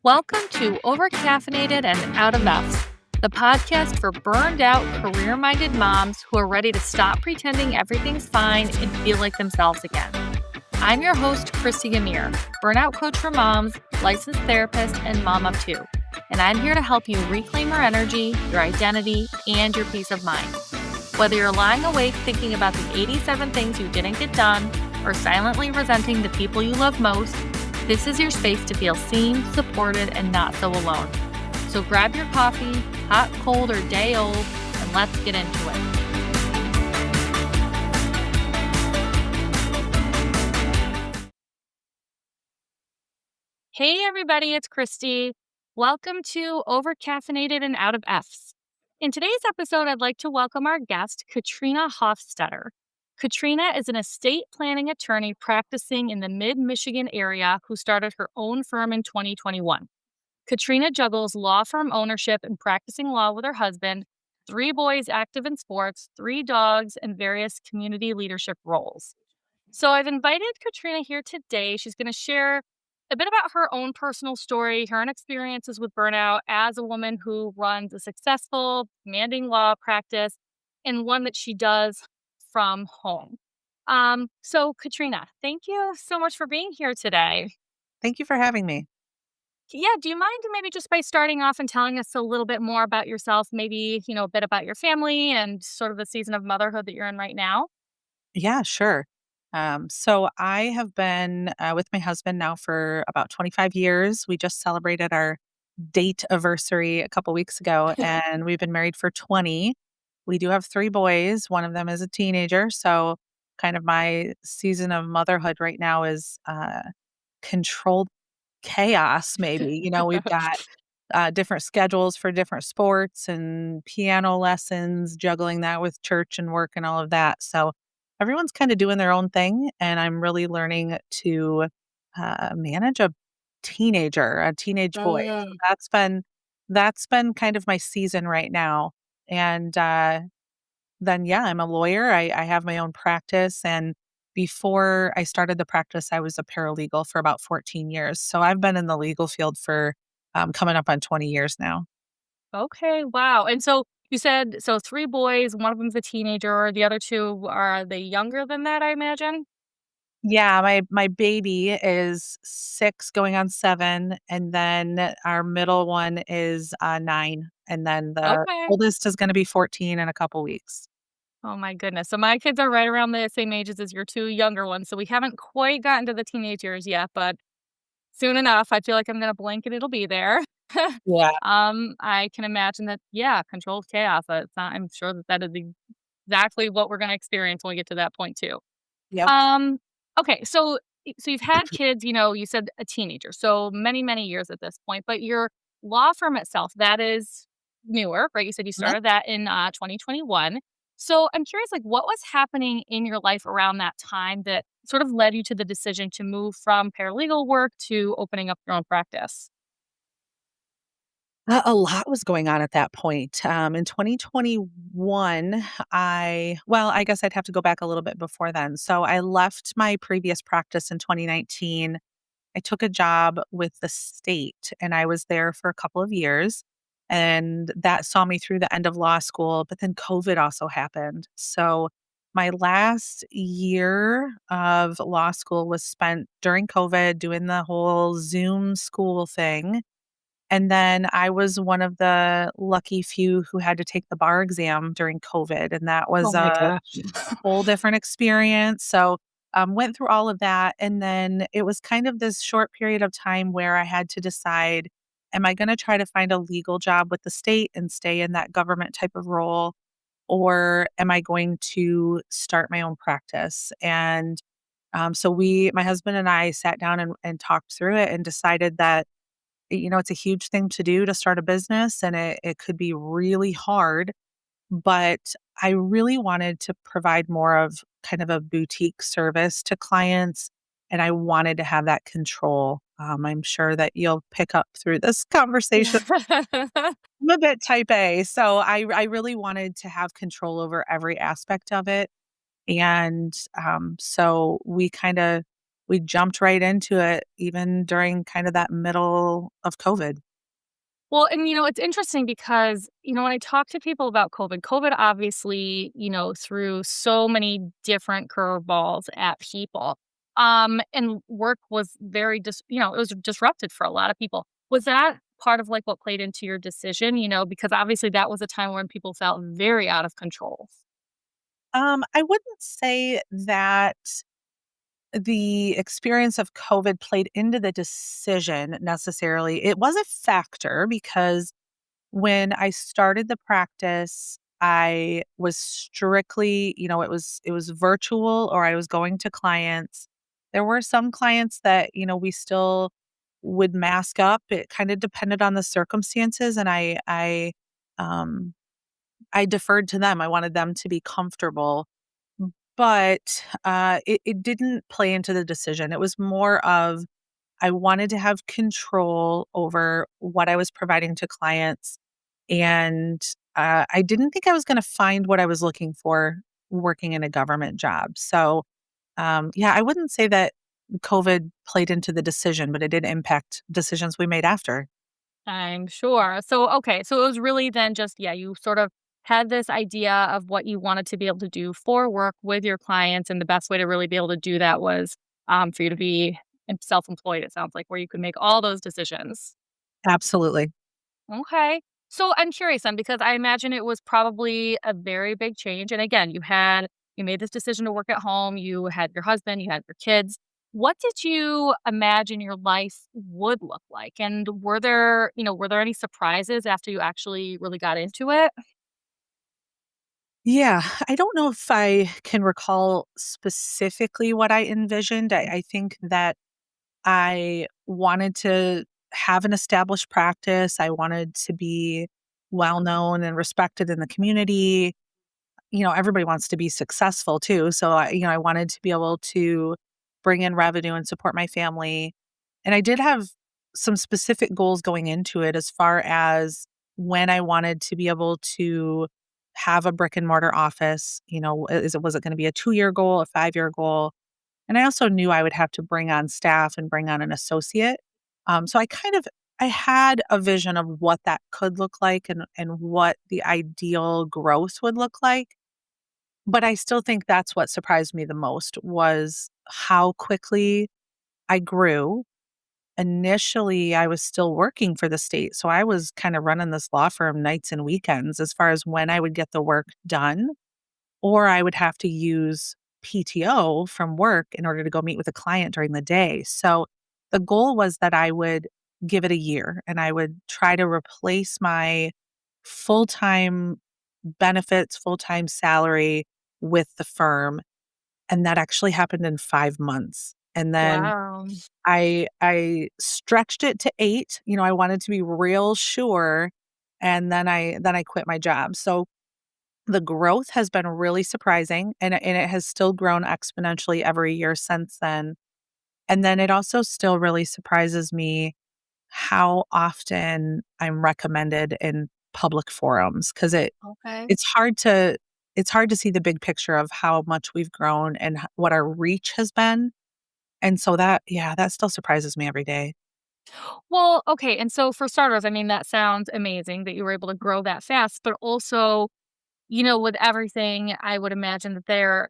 Welcome to Overcaffeinated and Out of Effs, the podcast for burned out, career-minded moms who are ready to stop pretending everything's fine and feel like themselves again. I'm your host, Christy Amir, burnout coach for moms, licensed therapist, and mom of two. And I'm here to help you reclaim your energy, your identity, and your peace of mind. Whether you're lying awake thinking about the 87 things you didn't get done, or silently resenting the people you love most, this is your space to feel seen, supported, and not so alone. So grab your coffee, hot, cold, or day old, and let's get into it. Hey everybody, it's Christy. Welcome to Overcaffeinated and Out of Effs. In today's episode, I'd like to welcome our guest, Katrina Hofstetter. Katrina is an estate planning attorney practicing in the mid-Michigan area who started her own firm in 2021. Katrina juggles law firm ownership and practicing law with her husband, 3 boys active in sports, 3 dogs, and various community leadership roles. So I've invited Katrina here today. She's going to share a bit about her own personal story, her own experiences with burnout as a woman who runs a successful, demanding law practice, and one that she does from home. So Katrina, thank you so much for being here today. Thank you for having me. Yeah, do you mind maybe just by starting off and telling us a little bit more about yourself, maybe, a bit about your family and sort of the season of motherhood that you're in right now? Yeah, sure. So I have been with my husband now for about 25 years. We just celebrated our date anniversary a couple weeks ago, and we've been married for 20. We do have 3 boys. One of them is a teenager. So kind of my season of motherhood right now is controlled chaos, maybe. We've got different schedules for different sports and piano lessons, juggling that with church and work and all of that. So everyone's kind of doing their own thing. And I'm really learning to manage a teenage boy. So that's been kind of my season right now. And then, yeah, I'm a lawyer. I have my own practice. And before I started the practice, I was a paralegal for about 14 years. So I've been in the legal field for coming up on 20 years now. Okay, wow. And so you said, 3 boys, one of them's a teenager, the other 2, are they younger than that, I imagine? Yeah, my baby is 6 going on 7, and then our middle one is 9, and then the Okay. oldest is gonna be 14 in a couple weeks. Oh my goodness. So my kids are right around the same ages as your 2 younger ones. So we haven't quite gotten to the teenage years yet, but soon enough, I feel like I'm gonna blink and it'll be there. Yeah. I can imagine that, yeah, controlled chaos. I'm sure that is exactly what we're gonna experience when we get to that point too. Yep. Um, okay, so you've had kids, you said a teenager, so many, many years at this point, but your law firm itself, that is newer, right? You said you Mhm. started that in 2021. So I'm curious, like, what was happening in your life around that time that sort of led you to the decision to move from paralegal work to opening up your own practice? A lot was going on at that point. In 2021, I guess I'd have to go back a little bit before then. So I left my previous practice in 2019. I took a job with the state and I was there for a couple of years. And that saw me through the end of law school. But then COVID also happened. So my last year of law school was spent during COVID doing the whole Zoom school thing. And then I was one of the lucky few who had to take the bar exam during COVID, and that Oh was my a gosh. whole different experience. So, went through all of that, and then it was kind of this short period of time where I had to decide, am I gonna try to find a legal job with the state and stay in that government type of role, or am I going to start my own practice? And, so my husband and I sat down and talked through it and decided that it's a huge thing to do to start a business and it could be really hard, but I really wanted to provide more of kind of a boutique service to clients and I wanted to have that control. I'm sure that you'll pick up through this conversation. I'm a bit type A, so I really wanted to have control over every aspect of it. And so we we jumped right into it even during kind of that middle of COVID. Well, and it's interesting because, when I talk to people about COVID obviously, threw so many different curveballs at people. And work was very it was disrupted for a lot of people. Was that part of like what played into your decision, because obviously that was a time when people felt very out of control. I wouldn't say that the experience of COVID played into the decision necessarily. It was a factor because when I started the practice, I was strictly, it was virtual or I was going to clients. There were some clients that, we still would mask up. It kind of depended on the circumstances and um I deferred to them. I wanted them to be comfortable. But it didn't play into the decision. It was more of I wanted to have control over what I was providing to clients. And I didn't think I was going to find what I was looking for working in a government job. So, yeah, I wouldn't say that COVID played into the decision, but it did impact decisions we made after. I'm sure. So, okay. So it was really then just, yeah, you sort of had this idea of what you wanted to be able to do for work with your clients. And the best way to really be able to do that was for you to be self employed, it sounds like, where you could make all those decisions. Absolutely. Okay. So I'm curious then, because I imagine it was probably a very big change. And again, you made this decision to work at home, you had your husband, you had your kids. What did you imagine your life would look like? And were there any surprises after you actually really got into it? Yeah, I don't know if I can recall specifically what I envisioned. I think that I wanted to have an established practice. I wanted to be well known and respected in the community. Everybody wants to be successful too. So I wanted to be able to bring in revenue and support my family. And I did have some specific goals going into it as far as when I wanted to be able to have a brick and mortar office. Was it going to be a 2-year goal, a 5-year goal? And I also knew I would have to bring on staff and bring on an associate. So I had a vision of what that could look like and what the ideal growth would look like. But I still think that's what surprised me the most was how quickly I grew. Initially, I was still working for the state, so I was kind of running this law firm nights and weekends as far as when I would get the work done, or I would have to use PTO from work in order to go meet with a client during the day. So the goal was that I would give it a year and I would try to replace my full-time benefits, full-time salary with the firm. And that actually happened in 5 months. And then Wow. I stretched it to 8. I wanted to be real sure. And then I quit my job. So the growth has been really surprising and it has still grown exponentially every year since then. And then it also still really surprises me how often I'm recommended in public forums because Okay. it's hard to it's hard to see the big picture of how much we've grown and what our reach has been. And so that still surprises me every day. Well, okay. And so for starters, I mean, that sounds amazing that you were able to grow that fast, but also, with everything, I would imagine that there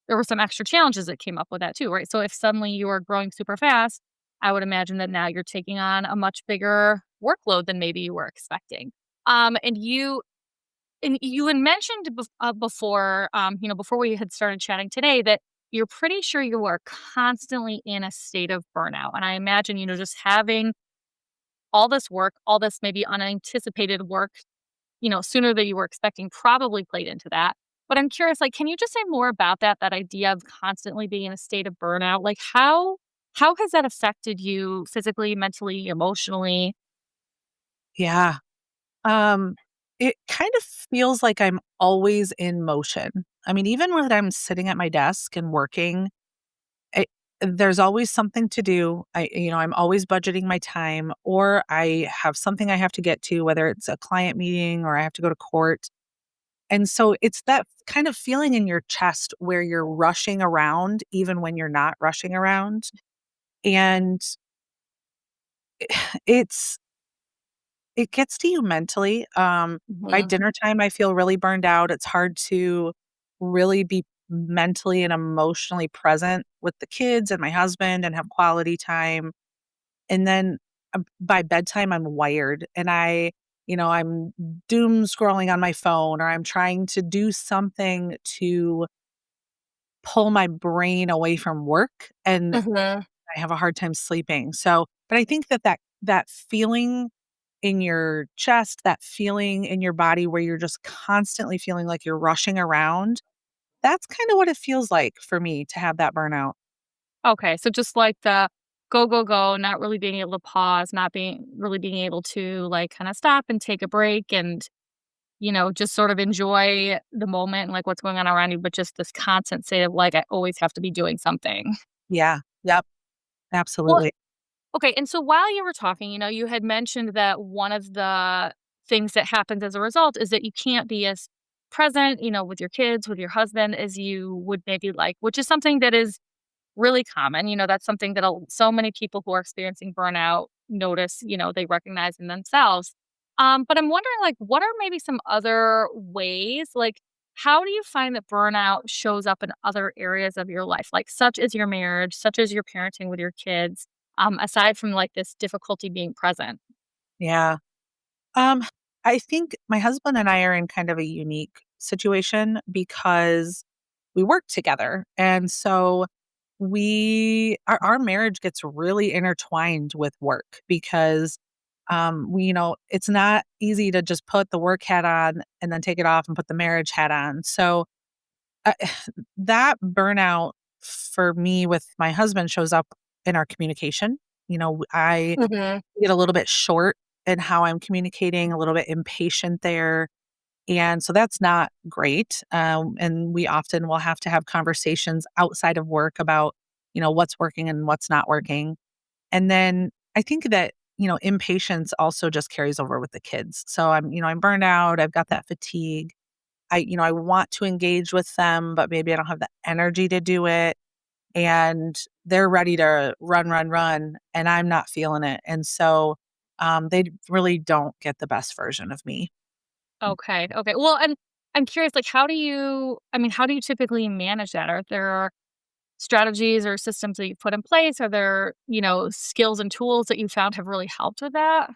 were some extra challenges that came up with that too, right? So if suddenly you are growing super fast, I would imagine that now you're taking on a much bigger workload than maybe you were expecting. And you had mentioned before, before we had started chatting today, that you're pretty sure you are constantly in a state of burnout. And I imagine, just having all this work, all this maybe unanticipated work, sooner than you were expecting probably played into that. But I'm curious, like, can you just say more about that idea of constantly being in a state of burnout? Like, how has that affected you physically, mentally, emotionally? Yeah. Um, it kind of feels like I'm always in motion. I mean, even when I'm sitting at my desk and working, there's always something to do. I'm always budgeting my time, or I have something I have to get to, whether it's a client meeting or I have to go to court. And so it's that kind of feeling in your chest where you're rushing around even when you're not rushing around. And it's it gets to you mentally. By Mhm. dinner time, I feel really burned out. It's hard to really be mentally and emotionally present with the kids and my husband and have quality time. And then by bedtime, I'm wired and I'm doom scrolling on my phone or I'm trying to do something to pull my brain away from work and Mhm. I have a hard time sleeping. So, but I think that feeling in your chest, that feeling in your body where you're just constantly feeling like you're rushing around, that's kind of what it feels like for me to have that burnout. Okay, so just like the go, go, go, not really being able to pause, not being able to like kind of stop and take a break and, just sort of enjoy the moment and like what's going on around you, but just this constant state of like, I always have to be doing something. Yeah. Yep. Well, Absolutely. okay. And so while you were talking, you had mentioned that one of the things that happens as a result is that you can't be as present, with your kids, with your husband as you would maybe like, which is something that is really common. That's something that so many people who are experiencing burnout notice, they recognize in themselves. But I'm wondering, like, what are maybe some other ways? Like, how do you find that burnout shows up in other areas of your life, like such as your marriage, such as your parenting with your kids, aside from like this difficulty being present? Yeah. Um, I think my husband and I are in kind of a unique situation because we work together. And so our marriage gets really intertwined with work because it's not easy to just put the work hat on and then take it off and put the marriage hat on. So uh, that burnout for me with my husband shows up in our communication. I Mhm. get a little bit short in how I'm communicating, a little bit impatient there. And so that's not great. And we often will have to have conversations outside of work about, what's working and what's not working. And then I think that, impatience also just carries over with the kids. So I'm burned out. I've got that fatigue. I want to engage with them, but maybe I don't have the energy to do it. And they're ready to run, run, run, and I'm not feeling it. And so they really don't get the best version of me. Okay. Okay. Well, and I'm curious, like, how do you typically manage that? Are there strategies or systems that you put in place? Are there, skills and tools that you found have really helped with that?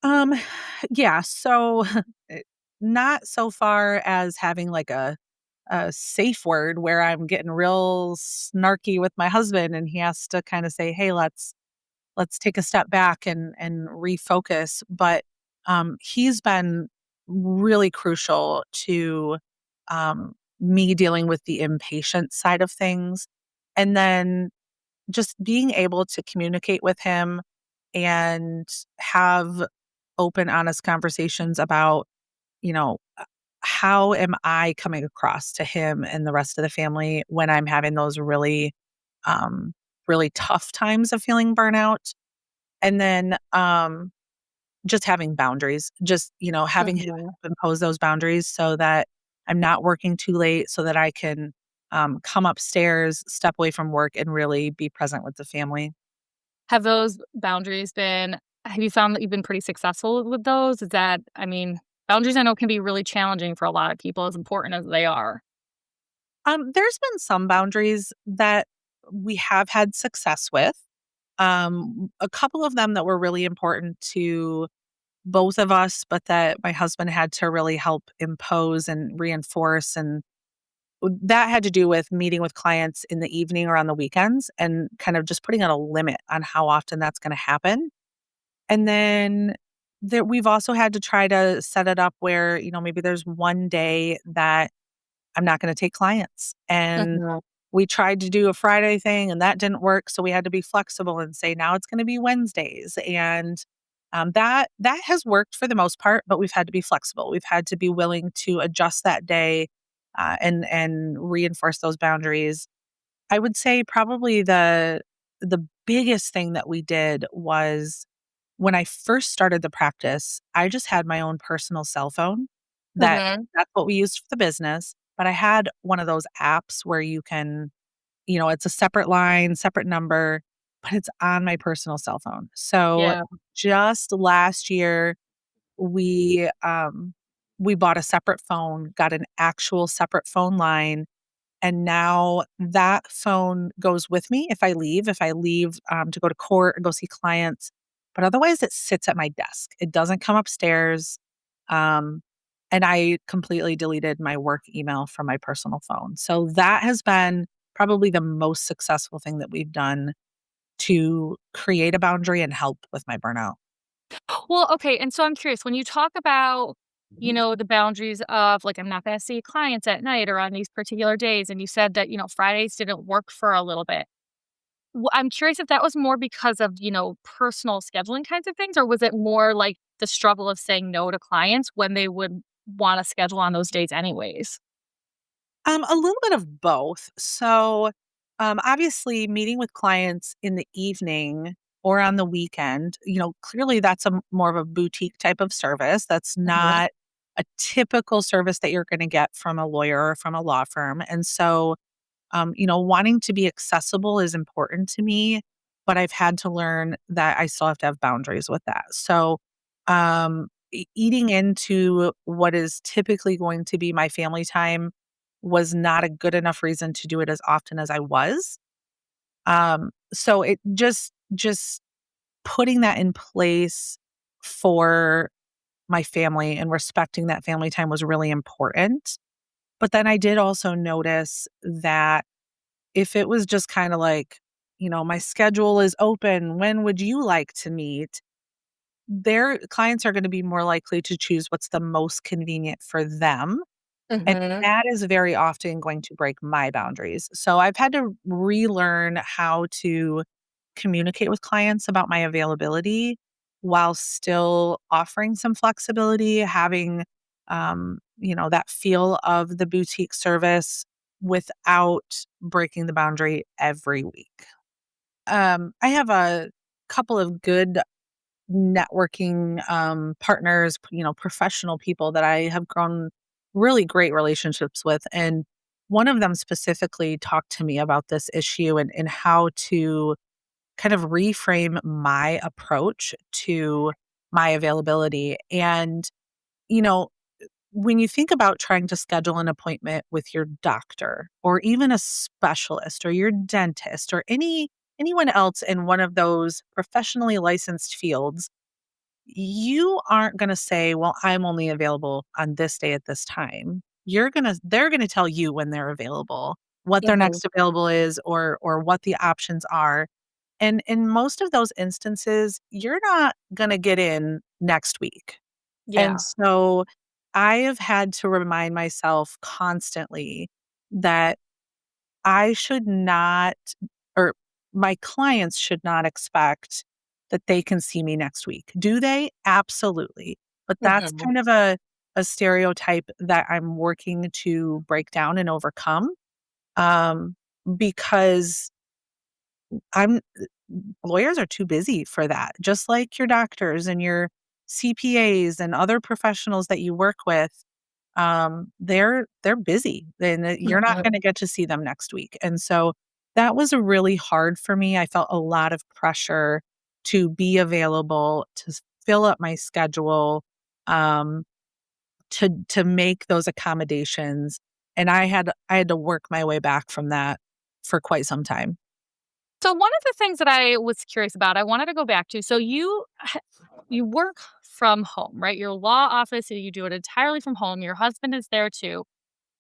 Um, yeah, so not so far as having like a safe word where I'm getting real snarky with my husband and he has to kind of say, "Hey, let's take a step back and refocus." But he's been really crucial to me dealing with the impatient side of things. And then just being able to communicate with him and have open, honest conversations about, you know, uh, how am I coming across to him and the rest of the family when I'm having those um, really tough times of feeling burnout. And then just having boundaries, just, having him Mhm. impose those boundaries so that I'm not working too late, so that I can come upstairs, step away from work, and really be present with the family. Have you found that you've been pretty successful with those? Boundaries I know can be really challenging for a lot of people, as important as they are. There's been some boundaries that we have had success with. A couple of them that were really important to both of us, but that my husband had to really help impose and reinforce. And that had to do with meeting with clients in the evening or on the weekends and kind of just putting out a limit on how often that's going to happen. And then we've also had to try to set it up where, maybe there's one day that I'm not going to take clients. And Mhm. we tried to do a Friday thing and that didn't work. So we had to be flexible and say, now it's going to be Wednesdays. And that has worked for the most part, but we've had to be flexible. We've had to be willing to adjust that day and reinforce those boundaries. I would say probably the biggest thing that we did was when I first started the practice, I just had my own personal cell phone that Mm-hmm. that's what we used for the business, but I had one of those apps where you can, it's a separate line, separate number, but it's on my personal cell phone. So Yeah. just last year, we we bought a separate phone, got an actual separate phone line, and now that phone goes with me if I leave to go to court or go see clients. But otherwise, it sits at my desk. It doesn't come upstairs. Um, and I completely deleted my work email from my personal phone. So that has been probably the most successful thing that we've done to create a boundary and help with my burnout. Well, okay. And so I'm curious when you talk about, the boundaries of like, I'm not going to see clients at night or on these particular days. And you said that, Fridays didn't work for a little bit. I'm curious if that was more because of, personal scheduling kinds of things, or was it more like the struggle of saying no to clients when they would want to schedule on those days anyways? A little bit of both. So, obviously, meeting with clients in the evening or on the weekend, clearly that's more of a boutique type of service. That's Mhm. not a typical service that you're going to get from a lawyer or from a law firm. And so, wanting to be accessible is important to me, but I've had to learn that I still have to have boundaries with that. So, eating into what is typically going to be my family time was not a good enough reason to do it as often as I was. So it just putting that in place for my family and respecting that family time was really important. But then I did also notice that if it was just kind of like, my schedule is open, when would you like to meet? Their clients are going to be more likely to choose what's the most convenient for them. And Mhm. that is very often going to break my boundaries. So I've had to relearn how to communicate with clients about my availability while still offering some flexibility, having that feel of the boutique service without breaking the boundary every week. I have a couple of good networking partners, professional people that I have grown really great relationships with. And one of them specifically talked to me about this issue and how to kind of reframe my approach to my availability. And, you know, when you think about trying to schedule an appointment with your doctor or even a specialist or your dentist or anyone else in one of those professionally licensed fields, you aren't gonna say, "Well, I'm only available on this day at this time." They're gonna tell you when they're available, what their Mhm. next available is or what the options are. And in most of those instances, you're not gonna get in next week. And Yeah. so I have had to remind myself constantly that I should not, or my clients should not expect that they can see me next week. Do they? Absolutely. But that's Mhm. kind of a stereotype that I'm working to break down and overcome. Um, because I'm lawyers are too busy for that, just like your doctors and your CPAs and other professionals that you work with. They're busy, and you're not Mhm. gonna get to see them next week, and so that was really hard for me. I felt a lot of pressure to be available, to fill up my schedule, um, to make those accommodations, and I had to work my way back from that for quite some time. So one of the things that I was curious about, I wanted to go back to. So you work from home, right? Your law office, you do it entirely from home. Your husband is there too.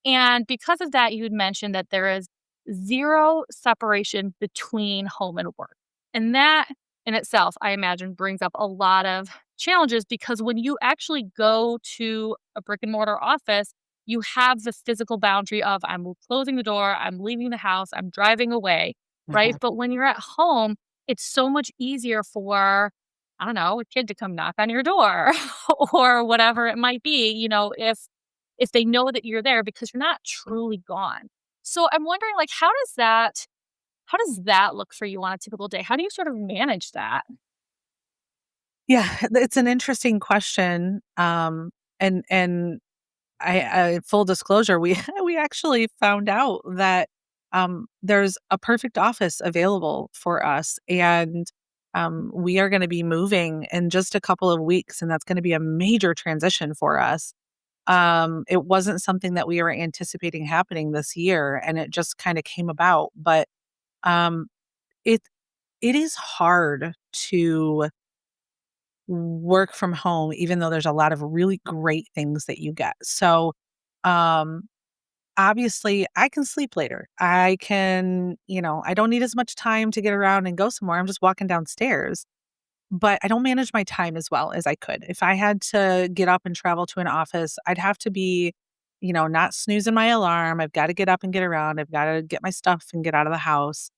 And because of that, you had mentioned that there is zero separation between home and work. And that in itself, I imagine, brings up a lot of challenges because when you actually go to a brick and mortar office, you have the physical boundary of I'm closing the door, I'm leaving the house, I'm driving away, right? Mhm. But when you're at home, it's so much easier for, I don't know, a kid to come knock on your door or whatever it might be, if they know that you're there because you're not truly gone. So I'm wondering like how does that look for you on a typical day? How do you sort of manage that? Yeah, it's an interesting question, and full disclosure, we we actually found out that there's a perfect office available for us, and we are going to be moving in just a couple of weeks, and that's going to be a major transition for us. It wasn't something that we were anticipating happening this year, and it just kind of came about. But um, it it is hard to work from home, even though there's a lot of really great things that you get. So, um, obviously, I can sleep later. I can, I don't need as much time to get around and go somewhere. I'm just walking downstairs, but I don't manage my time as well as I could. If I had to get up and travel to an office, I'd have to be, not snoozing my alarm. I've got to get up and get around. I've got to get my stuff and get out of the house.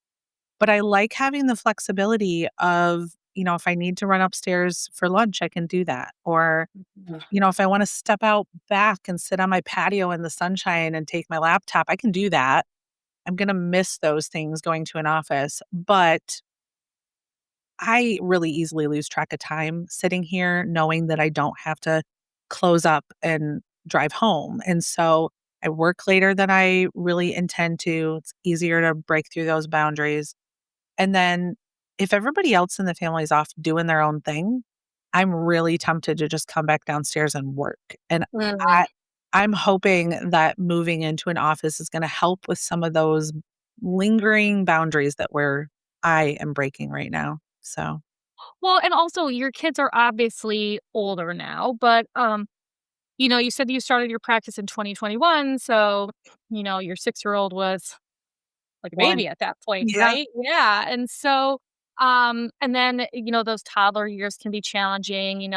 But I like having the flexibility of, if I need to run upstairs for lunch, I can do that. Or, Mhm. if I want to step out back and sit on my patio in the sunshine and take my laptop, I can do that. I'm going to miss those things going to an office. But I really easily lose track of time sitting here knowing that I don't have to close up and drive home. And so I work later than I really intend to. It's easier to break through those boundaries. And then if everybody else in the family is off doing their own thing, I'm really tempted to just come back downstairs and work. And Mhm. I I'm hoping that moving into an office is gonna help with some of those lingering boundaries that I am breaking right now. So, Well, and also your kids are obviously older now, but you said you started your practice in 2021, so your 6-year-old was like a one. baby at that point, Yeah. right? Yeah. And so, and then, those toddler years can be challenging,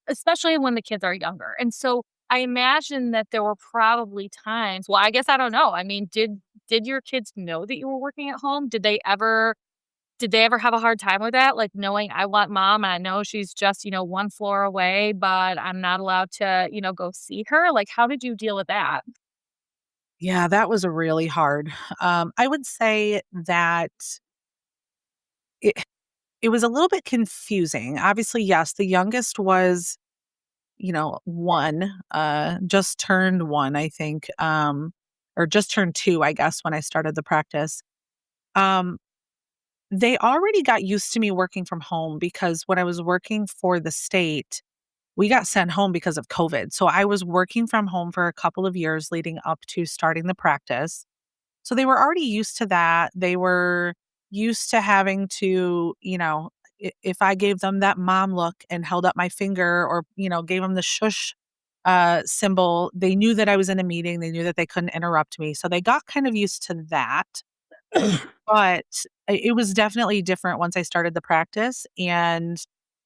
especially when the kids are younger. And so I imagine that there were probably times, well, I guess I don't know. I mean, did your kids know that you were working at home? Did they ever have a hard time with that? Like knowing I want mom and I know she's just, one floor away, but I'm not allowed to, go see her. Like, how did you deal with that? Yeah, that was really hard. I would say that it it was a little bit confusing. Obviously, yes, the youngest was 1, just turned 1, I think, or just turned 2, I guess, when I started the practice. Um, they already got used to me working from home because when I was working for the state, we got sent home because of COVID. So I was working from home for a couple of years leading up to starting the practice. So they were already used to that. They were used to having to, if I gave them that mom look and held up my finger or, gave them the shush symbol, they knew that I was in a meeting. They knew that they couldn't interrupt me. So they got kind of used to that. But it was definitely different once I started the practice. And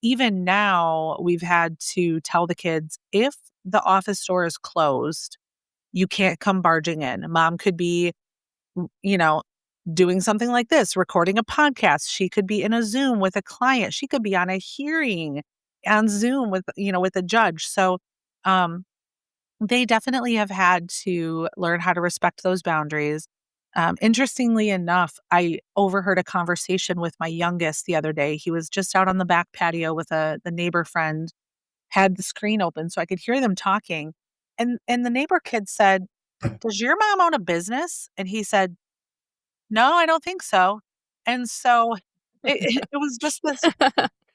even now, we've had to tell the kids if the office door is closed, you can't come barging in. Mom could be, you know, doing something like this, recording a podcast. She could be in a Zoom with a client. She could be on a hearing on Zoom with, with a judge. So, um, they definitely have had to learn how to respect those boundaries. Interestingly enough, I overheard a conversation with my youngest the other day. He was just out on the back patio with the neighbor friend, had the screen open so I could hear them talking. And the neighbor kid said, "Does your mom own a business?" And he said, "No, I don't think so." And so it was just this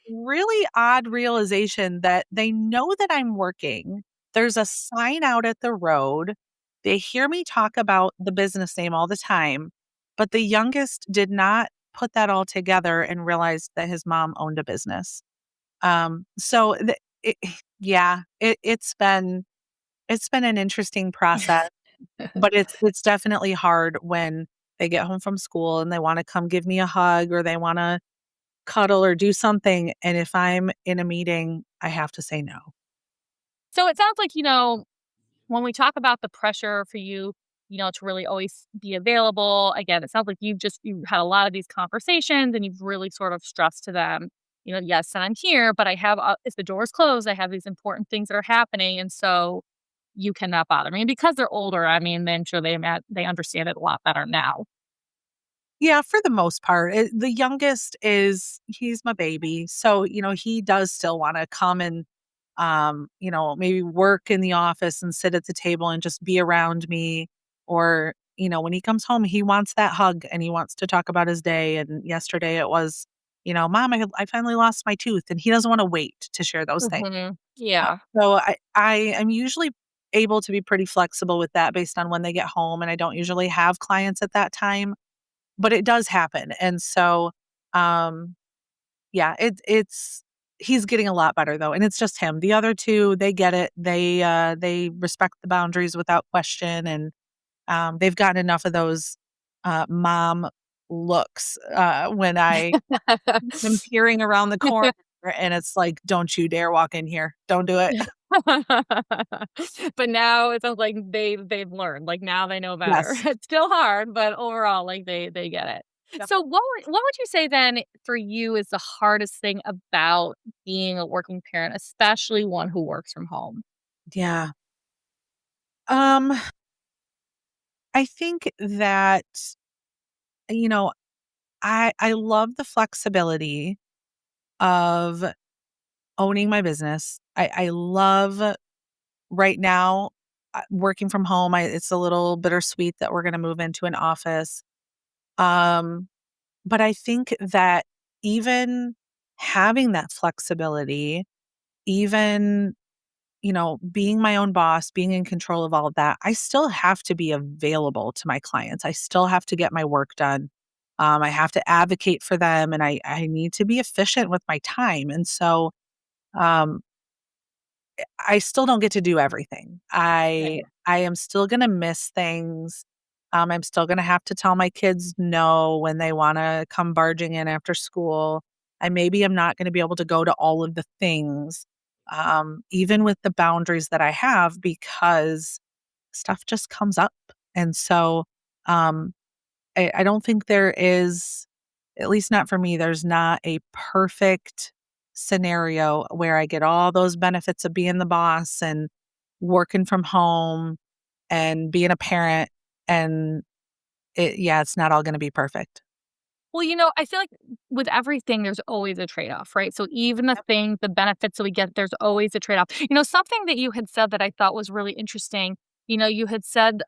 really odd realization that they know that I'm working. There's a sign out at the road. They hear me talk about the business name all the time, but the youngest did not put that all together and realized that his mom owned a business. So it, yeah, it's been an interesting process, but it's definitely hard when they get home from school and they want to come give me a hug or they want to cuddle or do something, and if I'm in a meeting, I have to say no. So it sounds like, when we talk about the pressure for you, to really always be available, again, it sounds like you had a lot of these conversations and you've really sort of stressed to them, yes, and I'm here, but I have, if the door is closed, I have these important things that are happening. And so you cannot bother me. And because they're older, I mean, then sure they understand it a lot better now. Yeah, for the most part, the youngest he's my baby, so, he does still wanna come and, maybe work in the office and sit at the table and just be around me. Or, when he comes home, he wants that hug and he wants to talk about his day. And yesterday it was, Mom, I finally lost my tooth. And he doesn't want to wait to share those things. Yeah. So I am usually able to be pretty flexible with that based on when they get home. And I don't usually have clients at that time, but it does happen. And so, um, yeah, it's he's getting a lot better though, and it's just him. The other 2, they get it. They respect the boundaries without question, and, they've gotten enough of those, mom looks, when I am peering around the corner and it's like, "Don't you dare walk in here. Don't do it." But now it sounds like they've learned, like, now they know better. Yes. It's still hard, but overall, like, they get it. Yep. So what would you say then for you is the hardest thing about being a working parent, especially one who works from home? Yeah. Um, I think that, you know, I love the flexibility of owning my business. I love right now, working from home. It's a little bittersweet that we're gonna move into an office. Um, but I think that even having that flexibility, even, being my own boss, being in control of all of that, I still have to be available to my clients. I still have to get my work done. I have to advocate for them and I need to be efficient with my time. And so, um, I still don't get to do everything. I Right. I am still gonna miss things. I'm still gonna have to tell my kids no when they wanna come barging in after school. I maybe am not gonna be able to go to all of the things, even with the boundaries that I have because stuff just comes up. And so, um, I don't think there is, at least not for me, there's not a perfect scenario where I get all those benefits of being the boss and working from home and being a parent. And it's not all going to be perfect. Well, I feel like with everything, there's always a trade-off, right? So even Yep. the benefits that we get, there's always a trade-off. Something that you had said that I thought was really interesting, you had said,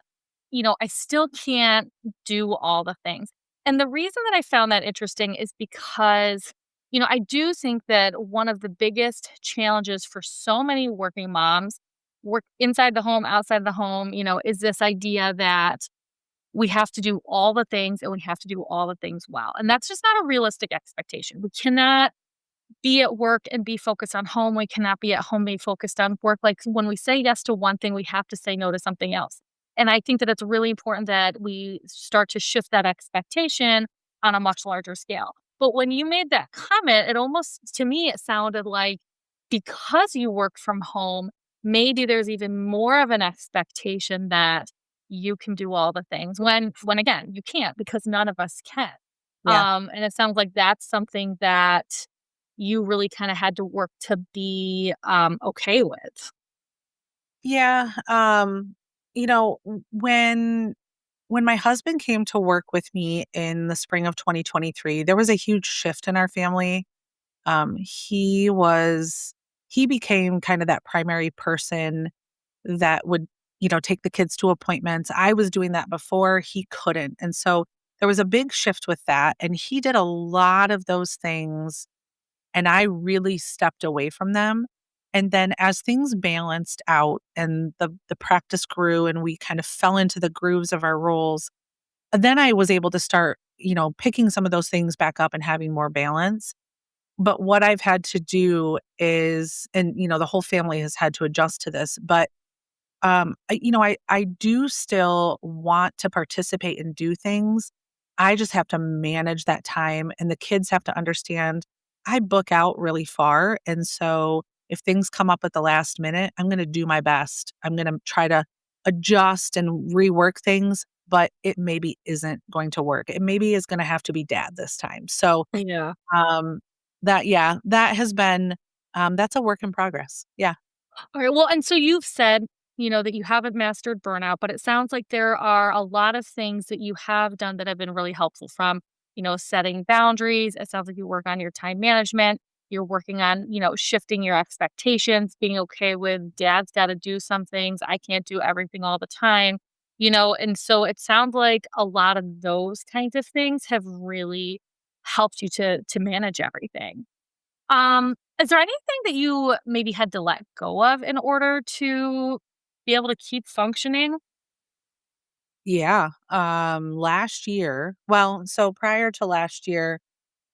I still can't do all the things. And the reason that I found that interesting is because, I do think that one of the biggest challenges for so many working moms, work inside the home, outside the home, is this idea that we have to do all the things and we have to do all the things well. And that's just not a realistic expectation. We cannot be at work and be focused on home. We cannot be at home, be focused on work. Like when we say yes to one thing, we have to say no to something else. And I think that it's really important that we start to shift that expectation on a much larger scale. But when you made that comment, it almost, to me, it sounded like because you work from home, maybe there's even more of an expectation that you can do all the things when again, you can't because none of us can. Yeah. And it sounds like that's something that you really kinda had to work to be, okay with. Yeah. When my husband came to work with me in the spring of 2023, there was a huge shift in our family. He became kind of that primary person that would, take the kids to appointments. I was doing that before, he couldn't. And so there was a big shift with that. And he did a lot of those things. And I really stepped away from them. And then as things balanced out and the practice grew and we kind of fell into the grooves of our roles, then I was able to start, picking some of those things back up and having more balance. But what I've had to do is, and the whole family has had to adjust to this, but I do still want to participate and do things. I just have to manage that time, and the kids have to understand I book out really far, and so if things come up at the last minute, I'm gonna do my best. I'm gonna try to adjust and rework things, but it maybe isn't going to work. It maybe is gonna have to be dad this time. So, Yeah. um, that has been, that's a work in progress. Yeah. Alright, well, and so you've said, that you haven't mastered burnout, but it sounds like there are a lot of things that you have done that have been really helpful from, setting boundaries. It sounds like you work on your time management. You're working on, shifting your expectations, being okay with dad's got to do some things. I can't do everything all the time, and so it sounds like a lot of those kinds of things have really helped you to manage everything. Is there anything that you maybe had to let go of in order to be able to keep functioning? Yeah. Last year, well, so prior to last year,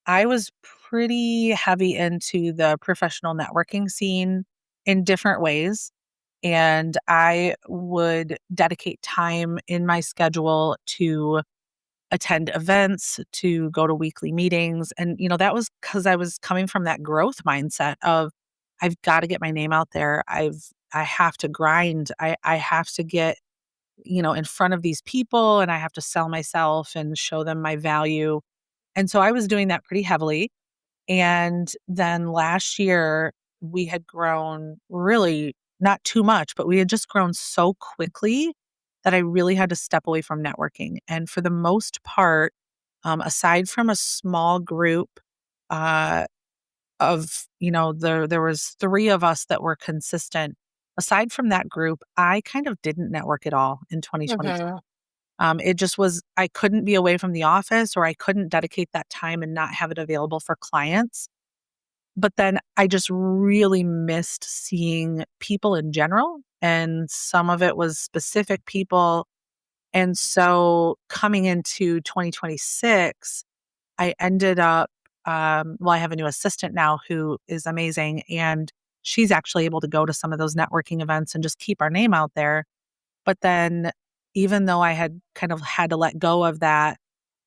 I was pretty heavy into the professional networking scene in different ways. And I would dedicate time in my schedule to attend events, to go to weekly meetings. And, that was because I was coming from that growth mindset of I've got to get my name out there. I have to grind. I have to get, in front of these people and I have to sell myself and show them my value. And so I was doing that pretty heavily. And then last year, we had grown really not too much, but we had just grown so quickly that I really had to step away from networking. And for the most part, aside from a small group uh, of, there was three of us that were consistent. Aside from that group, I kind of didn't network at all in 2020. Mhm. It just was, I couldn't be away from the office or I couldn't dedicate that time and not have it available for clients. But then I just really missed seeing people in general, and some of it was specific people. And so coming into 2026, I ended up, well, I have a new assistant now who is amazing, and she's actually able to go to some of those networking events and just keep our name out there. But then, even though I had kind of had to let go of that,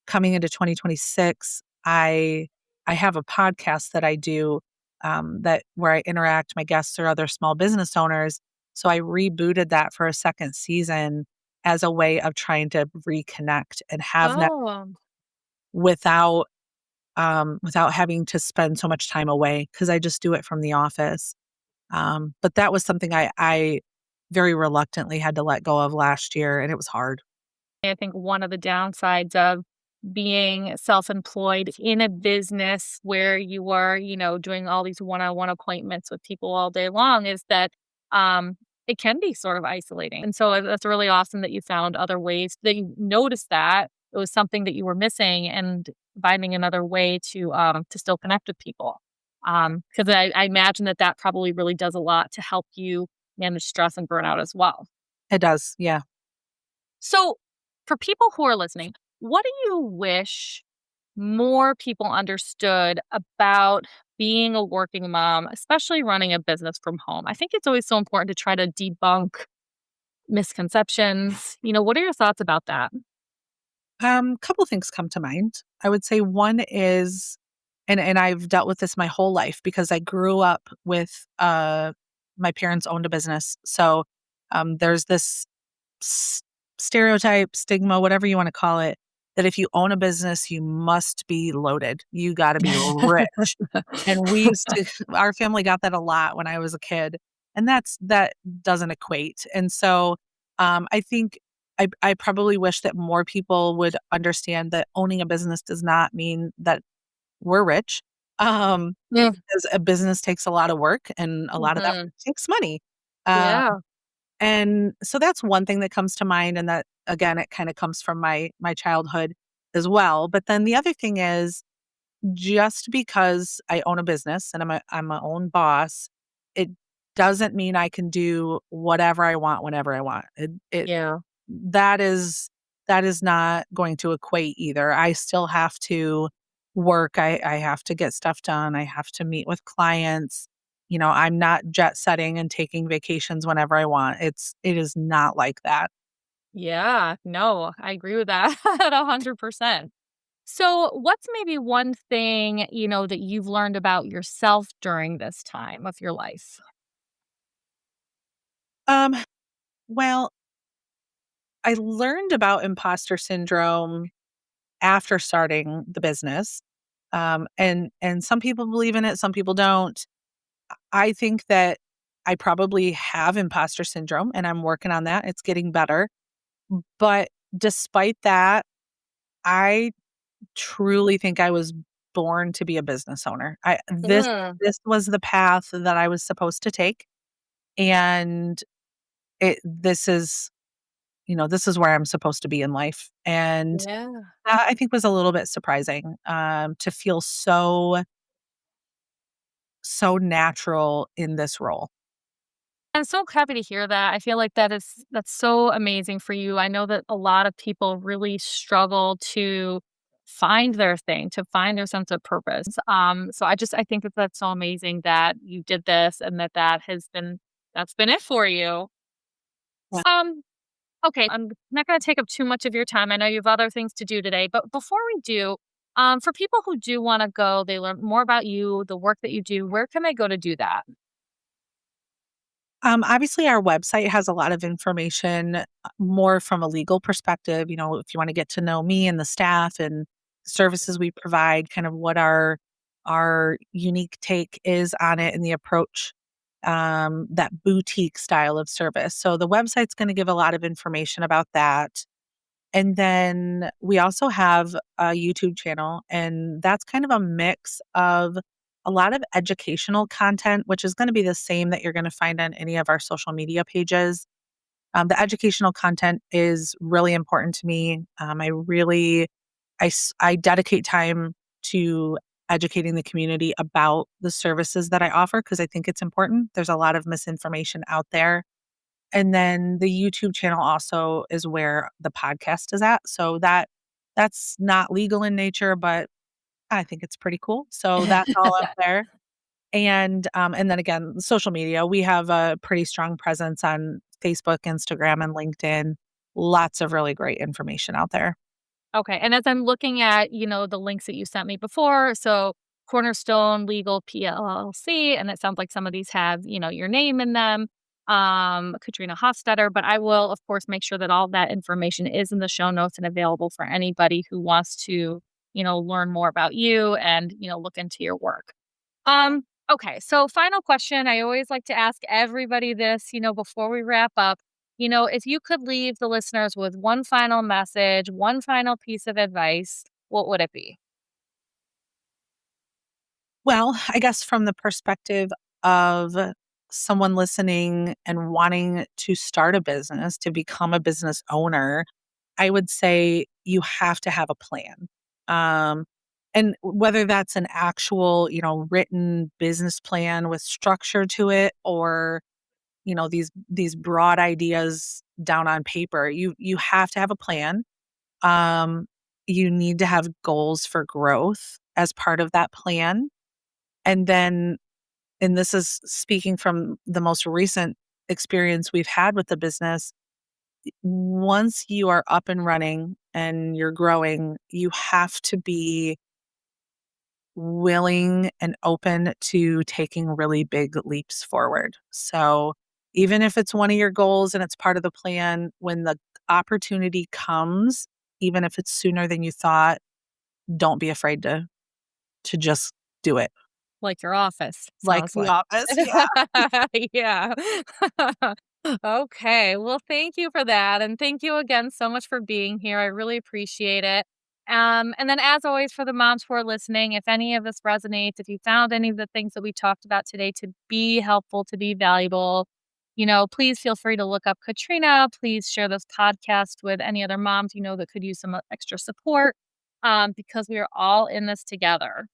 coming into 2026, I have a podcast that I do, that where I interact, my guests are other small business owners. So I rebooted that for a second season as a way of trying to reconnect and have that Oh, without without having to spend so much time away because I just do it from the office. But that was something I very reluctantly had to let go of last year, and it was hard. I think one of the downsides of being self-employed in a business where you are, doing all these one-on-one appointments with people all day long is that it can be sort of isolating. And so that's really awesome that you found other ways that you noticed that it was something that you were missing and finding another way to still connect with people. Because I imagine that that probably really does a lot to help you manage stress and burnout as well. It does, yeah. So, for people who are listening, what do you wish more people understood about being a working mom, especially running a business from home? I think it's always so important to try to debunk misconceptions. What are your thoughts about that? Couple things come to mind. I would say one is, and I've dealt with this my whole life because I grew up with my parents owned a business. So there's this s- stereotype, stigma, whatever you want to call it, that if you own a business, you must be loaded. You got to be rich. And we used to, our family got that a lot when I was a kid, and that doesn't equate. And so, I think I probably wish that more people would understand that owning a business does not mean that we're rich, Yeah. because a business takes a lot of work, and a lot of that Mhm. takes money. Um, Yeah. and so that's one thing that comes to mind, and that again, it kind of comes from my childhood as well. But then the other thing is just because I own a business and I'm my own boss, it doesn't mean I can do whatever I want whenever I want. It Yeah. that is that is not going to equate either. I still have to work. I have to get stuff done. I have to meet with clients. I'm not jet setting and taking vacations whenever I want. It is not like that. Yeah. No, I agree with that at 100%. So, what's maybe one thing, that you've learned about yourself during this time of your life? Um, well, I learned about imposter syndrome after starting the business. And some people believe in it, some people don't. I think that I probably have imposter syndrome and I'm working on that. It's getting better. But despite that, I truly think I was born to be a business owner. Mm. This was the path that I was supposed to take, and this is, this is where I'm supposed to be in life. And Yeah. that I think was a little bit surprising, to feel so natural in this role. I'm so happy to hear that. I feel like that's so amazing for you. I know that a lot of people really struggle to find their thing, to find their sense of purpose. So I think that that's so amazing that you did this and that's been it for you. Yeah. Um, okay, I'm not going to take up too much of your time. I know you have other things to do today, but before we do, for people who do want to go, they learn more about you, the work that you do. Where can they go to do that? Obviously, our website has a lot of information, more from a legal perspective. If you want to get to know me and the staff and services we provide, kind of what our unique take is on it and the approach, that boutique style of service. So the website's going to give a lot of information about that. And then we also have a YouTube channel, and that's kind of a mix of a lot of educational content, which is going to be the same that you're going to find on any of our social media pages. The educational content is really important to me. I dedicate time to educating the community about the services that I offer because I think it's important. There's a lot of misinformation out there, and then the YouTube channel also is where the podcast is at. So that's not legal in nature, but I think it's pretty cool. So that's all up there. And then again, social media. We have a pretty strong presence on Facebook, Instagram, and LinkedIn. Lots of really great information out there. Okay, and as I'm looking at, the links that you sent me before, so Cornerstone Legal PLLC, and it sounds like some of these have, your name in them, Katrina Hofstetter, but I will, of course, make sure that all that information is in the show notes and available for anybody who wants to, learn more about you and, look into your work. Okay, so final question. I always like to ask everybody this, before we wrap up. If you could leave the listeners with one final message, one final piece of advice, what would it be? Well, I guess from the perspective of someone listening and wanting to start a business, to become a business owner, I would say you have to have a plan. Um, and whether that's an actual, written business plan with structure to it, or, these broad ideas down on paper, you have to have a plan. Um, you need to have goals for growth as part of that plan. And then, and this is speaking from the most recent experience we've had with the business, once you are up and running and you're growing, you have to be willing and open to taking really big leaps forward. So, even if it's one of your goals and it's part of the plan, when the opportunity comes, even if it's sooner than you thought, don't be afraid to just do it. Like your office, Like sounds The like. Office, yeah. Yeah. Okay. Well, thank you for that. And thank you again so much for being here. I really appreciate it. And then, as always, for the moms who are listening, if any of this resonates, if you found any of the things that we talked about today to be helpful, to be valuable, please feel free to look up Katrina. Please share this podcast with any other moms that could use some extra support, because we are all in this together.